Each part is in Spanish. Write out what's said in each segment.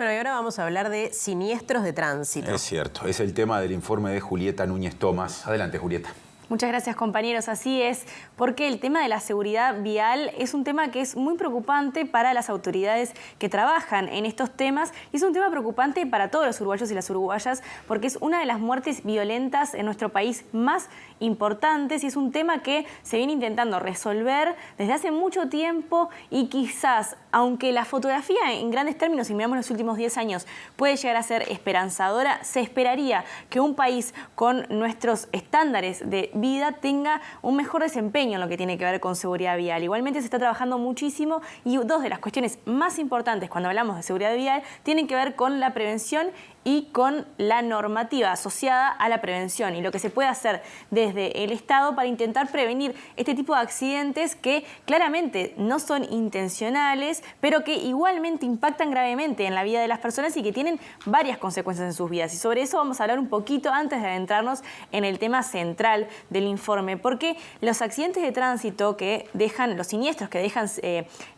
Bueno, y ahora vamos a hablar de siniestros de tránsito. Es cierto, es el tema del informe de Julieta Núñez Tomás. Adelante, Julieta. Muchas gracias, compañeros. Así es, porque el tema de la seguridad vial es un tema que es muy preocupante para las autoridades que trabajan en estos temas y es un tema preocupante para todos los uruguayos y las uruguayas porque es una de las muertes violentas en nuestro país más importantes y es un tema que se viene intentando resolver desde hace mucho tiempo y quizás, aunque la fotografía en grandes términos, si miramos los últimos 10 años, puede llegar a ser esperanzadora, se esperaría que un país con nuestros estándares de vida tenga un mejor desempeño en lo que tiene que ver con seguridad vial. Igualmente se está trabajando muchísimo y dos de las cuestiones más importantes cuando hablamos de seguridad vial tienen que ver con la prevención y con la normativa asociada a la prevención y lo que se puede hacer desde el Estado para intentar prevenir este tipo de accidentes que claramente no son intencionales, pero que igualmente impactan gravemente en la vida de las personas y que tienen varias consecuencias en sus vidas. Y sobre eso vamos a hablar un poquito antes de adentrarnos en el tema central del informe, porque los accidentes de tránsito que dejan, los siniestros que dejan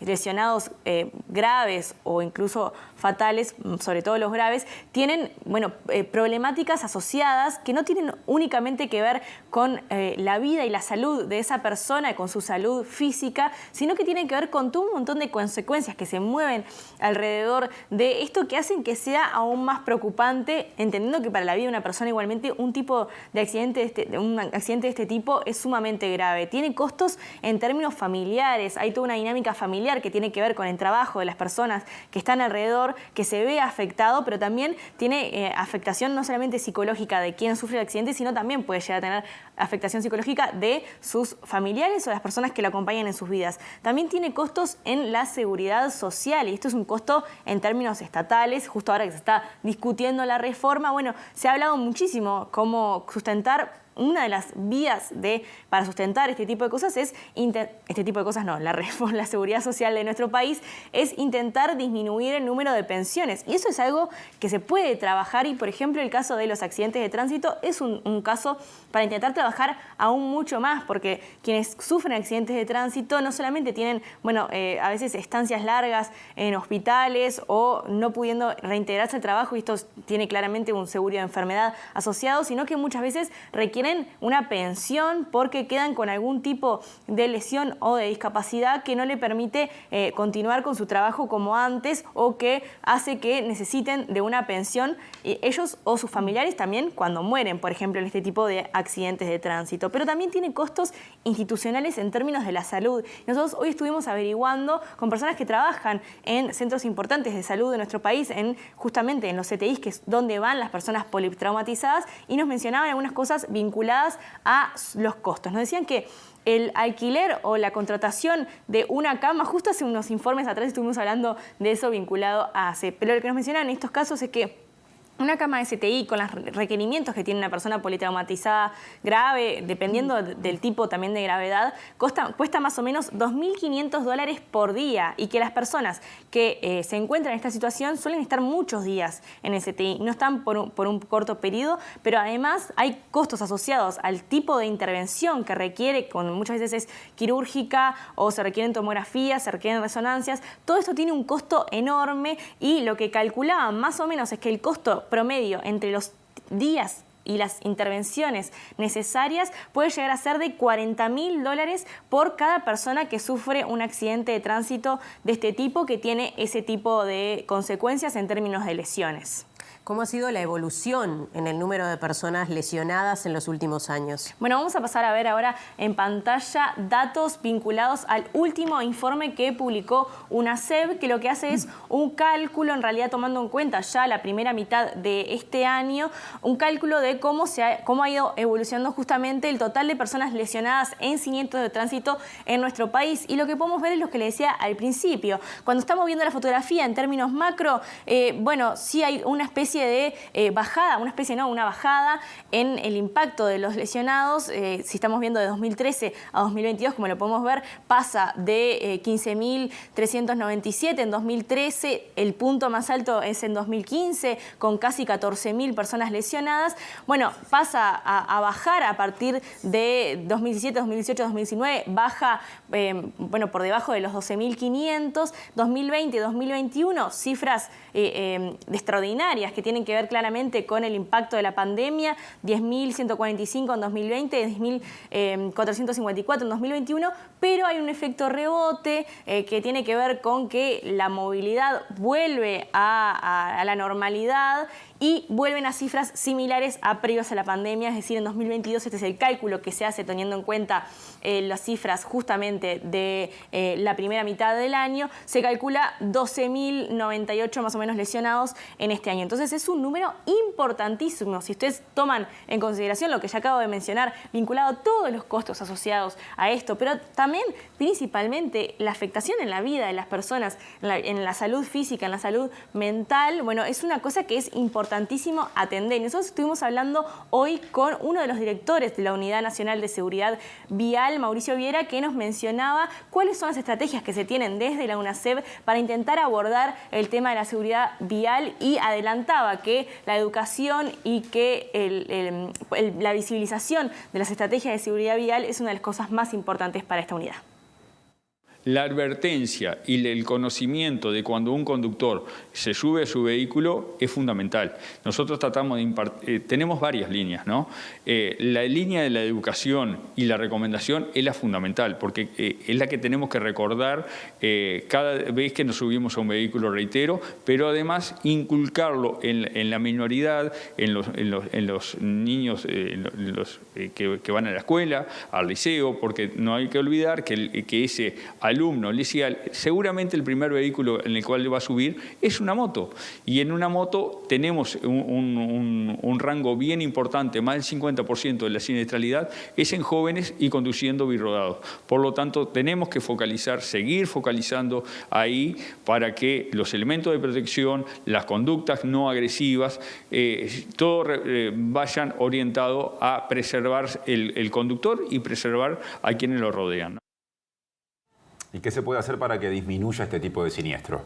lesionados graves o incluso fatales, sobre todo los graves, tienen problemáticas asociadas que no tienen únicamente que ver con la vida y la salud de esa persona, con su salud física, sino que tienen que ver con todo un montón de consecuencias que se mueven alrededor de esto que hacen que sea aún más preocupante, entendiendo que para la vida de una persona igualmente un tipo de accidente un accidente de este tipo es sumamente grave. Tiene costos en términos familiares, hay toda una dinámica familiar que tiene que ver con el trabajo de las personas que están alrededor, que se ve afectado, pero también tiene afectación no solamente psicológica de quien sufre el accidente, sino también puede llegar a tener afectación psicológica de sus familiares o las personas que lo acompañan en sus vidas. También tiene costos en la seguridad social y esto es un costo en términos estatales. Justo ahora que se está discutiendo la reforma, bueno, se ha hablado muchísimo cómo sustentar. Una de las vías para sustentar este tipo de cosas es, la seguridad social de nuestro país es intentar disminuir el número de pensiones. Y eso es algo que se puede trabajar y, por ejemplo, el caso de los accidentes de tránsito es un caso para intentar trabajar aún mucho más, porque quienes sufren accidentes de tránsito no solamente tienen, a veces estancias largas en hospitales o no pudiendo reintegrarse al trabajo, y esto tiene claramente un seguro de enfermedad asociado, sino que muchas veces requieren una pensión porque quedan con algún tipo de lesión o de discapacidad que no le permite continuar con su trabajo como antes o que hace que necesiten de una pensión ellos o sus familiares también cuando mueren, por ejemplo, en este tipo de accidentes de tránsito. Pero también tiene costos institucionales en términos de la salud. Nosotros hoy estuvimos averiguando con personas que trabajan en centros importantes de salud de nuestro país, justamente en los CTIs, que es donde van las personas politraumatizadas, y nos mencionaban algunas cosas vinculadas a los costos. Nos decían que el alquiler o la contratación de una cama, justo hace unos informes atrás estuvimos hablando de eso vinculado a ACE, pero lo que nos mencionan en estos casos es que una cama de STI con los requerimientos que tiene una persona politraumatizada grave, dependiendo del tipo también de gravedad, cuesta más o menos $2.500 por día y que las personas que se encuentran en esta situación suelen estar muchos días en STI, no están por un corto periodo, pero además hay costos asociados al tipo de intervención que requiere, muchas veces es quirúrgica o se requieren tomografías, se requieren resonancias, todo esto tiene un costo enorme y lo que calculaban más o menos es que el costo promedio entre los días y las intervenciones necesarias puede llegar a ser de $40.000 por cada persona que sufre un accidente de tránsito de este tipo, que tiene ese tipo de consecuencias en términos de lesiones. ¿Cómo ha sido la evolución en el número de personas lesionadas en los últimos años? Bueno, vamos a pasar a ver ahora en pantalla datos vinculados al último informe que publicó UNACEB, que lo que hace es un cálculo, en realidad tomando en cuenta ya la primera mitad de este año, un cálculo de cómo ha ido evolucionando justamente el total de personas lesionadas en siniestros de tránsito en nuestro país. Y lo que podemos ver es lo que le decía al principio. Cuando estamos viendo la fotografía en términos macro, sí hay una especie especie de bajada, una bajada en el impacto de los lesionados. Si estamos viendo de 2013 a 2022, como lo podemos ver, pasa de 15.397 en 2013, el punto más alto es en 2015, con casi 14.000 personas lesionadas. Bueno, pasa a bajar a partir de 2017, 2018, 2019, baja por debajo de los 12.500, 2020, 2021, cifras extraordinarias que tienen que ver claramente con el impacto de la pandemia, 10.145 en 2020, 10.454 en 2021, pero hay un efecto rebote que tiene que ver con que la movilidad vuelve a la normalidad y vuelven a cifras similares a previos a la pandemia, es decir, en 2022 este es el cálculo que se hace teniendo en cuenta las cifras justamente de la primera mitad del año, se calcula 12.098 más o menos lesionados en este año. Entonces es un número importantísimo, si ustedes toman en consideración lo que ya acabo de mencionar, vinculado a todos los costos asociados a esto, pero también principalmente la afectación en la vida de las personas, en la salud física, en la salud mental, bueno, es una cosa que es importantísimo atender. Nosotros estuvimos hablando hoy con uno de los directores de la Unidad Nacional de Seguridad Vial, Mauricio Viera, que nos mencionaba cuáles son las estrategias que se tienen desde la UNACEV para intentar abordar el tema de la seguridad vial y adelantaba que la educación y que la visibilización de las estrategias de seguridad vial es una de las cosas más importantes para esta unidad. La advertencia y el conocimiento de cuando un conductor se sube a su vehículo es fundamental. Nosotros tratamos de tenemos varias líneas, ¿no? La línea de la educación y la recomendación es la fundamental, porque es la que tenemos que recordar cada vez que nos subimos a un vehículo, reitero, pero además inculcarlo en la minoridad, en los niños que van a la escuela, al liceo, porque no hay que olvidar que ese alumno liceal, seguramente el primer vehículo en el cual va a subir es una moto. Y en una moto tenemos un rango bien importante, más del 50% de la siniestralidad es en jóvenes y conduciendo birodados. Por lo tanto, tenemos que seguir focalizando ahí para que los elementos de protección, las conductas no agresivas, todo vayan orientados a preservar el conductor y preservar a quienes lo rodean, ¿no? ¿Y qué se puede hacer para que disminuya este tipo de siniestros?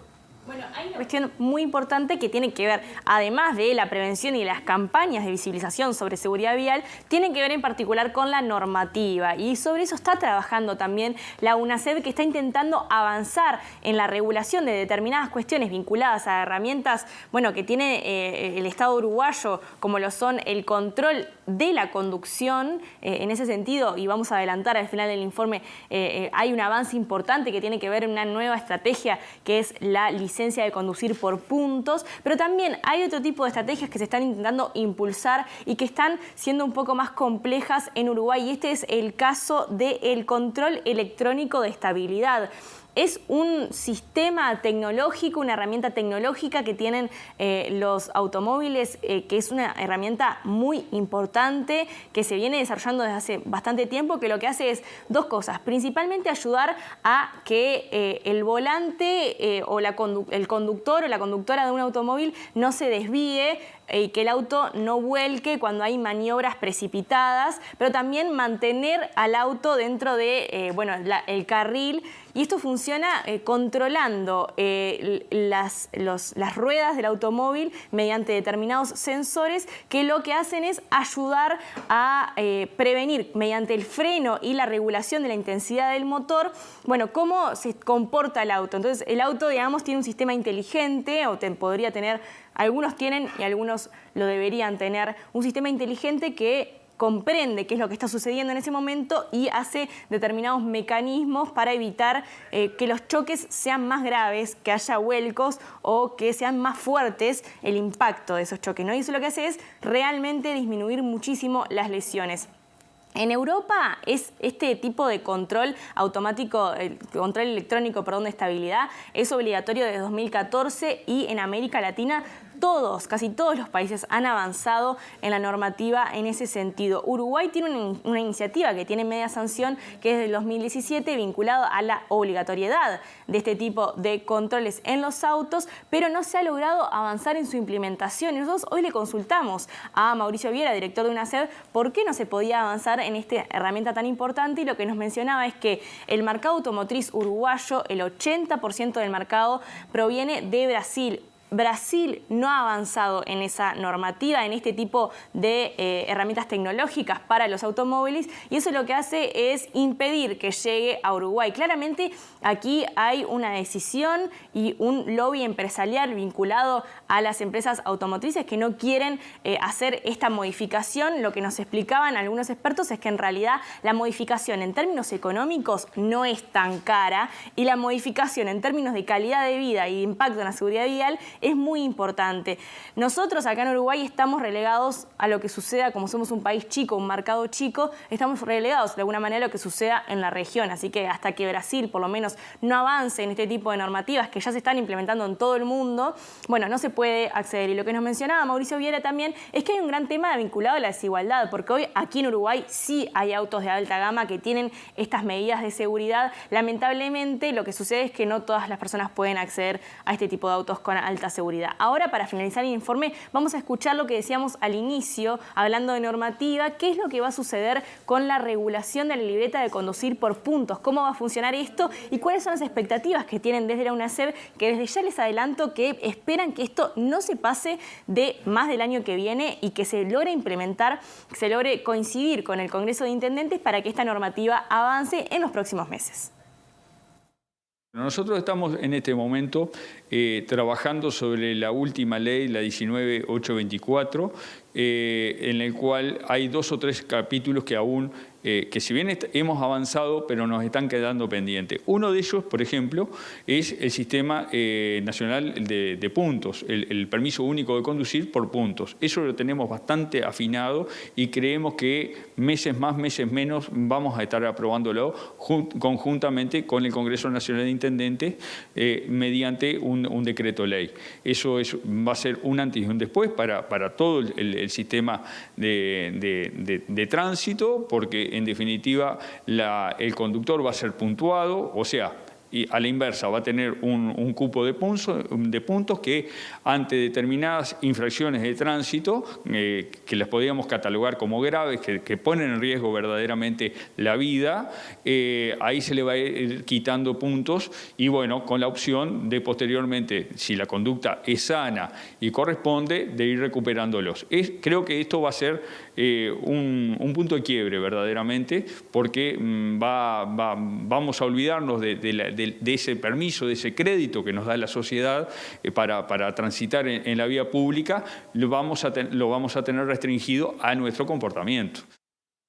Bueno, hay una cuestión muy importante que tiene que ver, además de la prevención y las campañas de visibilización sobre seguridad vial, tienen que ver en particular con la normativa. Y sobre eso está trabajando también la UNACEV, que está intentando avanzar en la regulación de determinadas cuestiones vinculadas a herramientas, bueno, que tiene el Estado uruguayo, como lo son el control de la conducción. En ese sentido, y vamos a adelantar al final del informe, hay un avance importante que tiene que ver en una nueva estrategia que es la licencia de conducir por puntos, pero también hay otro tipo de estrategias que se están intentando impulsar y que están siendo un poco más complejas en Uruguay, y este es el caso del control electrónico de estabilidad. Es un sistema tecnológico, una herramienta tecnológica que tienen los automóviles, que es una herramienta muy importante, que se viene desarrollando desde hace bastante tiempo, que lo que hace es dos cosas. Principalmente ayudar a que el volante o el conductor o la conductora de un automóvil no se desvíe y que el auto no vuelque cuando hay maniobras precipitadas, pero también mantener al auto dentro de el carril. Y esto funciona controlando las ruedas del automóvil mediante determinados sensores que lo que hacen es ayudar a prevenir mediante el freno y la regulación de la intensidad del motor, bueno, cómo se comporta el auto. Entonces el auto, digamos, tiene un sistema inteligente, o podría tener, algunos tienen y algunos lo deberían tener, un sistema inteligente que comprende qué es lo que está sucediendo en ese momento y hace determinados mecanismos para evitar que los choques sean más graves, que haya vuelcos o que sean más fuertes el impacto de esos choques, ¿no? Y eso lo que hace es realmente disminuir muchísimo las lesiones. En Europa este tipo de control automático, control electrónico, de estabilidad, es obligatorio desde 2014 y en América Latina casi todos los países han avanzado en la normativa en ese sentido. Uruguay tiene una iniciativa que tiene media sanción, que es del 2017, vinculado a la obligatoriedad de este tipo de controles en los autos, pero no se ha logrado avanzar en su implementación. Y nosotros hoy le consultamos a Mauricio Viera, director de UNACEB, por qué no se podía avanzar en esta herramienta tan importante, y lo que nos mencionaba es que el mercado automotriz uruguayo, el 80% del mercado proviene de Brasil. Brasil no ha avanzado en esa normativa, en este tipo de herramientas tecnológicas para los automóviles, y eso lo que hace es impedir que llegue a Uruguay. Claramente aquí hay una decisión y un lobby empresarial vinculado a las empresas automotrices que no quieren hacer esta modificación. Lo que nos explicaban algunos expertos es que en realidad la modificación en términos económicos no es tan cara, y la modificación en términos de calidad de vida y impacto en la seguridad vial es muy importante. Nosotros acá en Uruguay estamos relegados a lo que suceda, como somos un país chico, un mercado chico, estamos relegados de alguna manera a lo que suceda en la región. Así que hasta que Brasil por lo menos no avance en este tipo de normativas que ya se están implementando en todo el mundo, bueno, no se puede acceder. Y lo que nos mencionaba Mauricio Viera también es que hay un gran tema vinculado a la desigualdad, porque hoy aquí en Uruguay sí hay autos de alta gama que tienen estas medidas de seguridad. Lamentablemente lo que sucede es que no todas las personas pueden acceder a este tipo de autos con alta seguridad. Ahora, para finalizar el informe, vamos a escuchar lo que decíamos al inicio, hablando de normativa, qué es lo que va a suceder con la regulación de la libreta de conducir por puntos, cómo va a funcionar esto y cuáles son las expectativas que tienen desde la UNACEB, que desde ya les adelanto que esperan que esto no se pase de más del año que viene y que se logre implementar, que se logre coincidir con el Congreso de Intendentes para que esta normativa avance en los próximos meses. Nosotros estamos en este momento trabajando sobre la última ley, la 19.824, en el cual hay 2 o 3 capítulos que aún, que si bien hemos avanzado, pero nos están quedando pendientes. Uno de ellos, por ejemplo, es el sistema nacional de puntos, el permiso único de conducir por puntos. Eso lo tenemos bastante afinado y creemos que meses más, meses menos, vamos a estar aprobándolo conjuntamente con el Congreso Nacional de Intendentes mediante un decreto ley. Eso va a ser un antes y un después para todo el sistema de tránsito, porque en definitiva el conductor va a ser puntuado, o sea, y a la inversa va a tener un cupo de puntos que ante determinadas infracciones de tránsito que las podríamos catalogar como graves, que ponen en riesgo verdaderamente la vida, ahí se le va a ir quitando puntos y bueno, con la opción de posteriormente, si la conducta es sana y corresponde, de ir recuperándolos. Creo que esto va a ser un punto de quiebre verdaderamente, porque vamos a olvidarnos de ese permiso, de ese crédito que nos da la sociedad para transitar en la vía pública, lo vamos a tener restringido a nuestro comportamiento.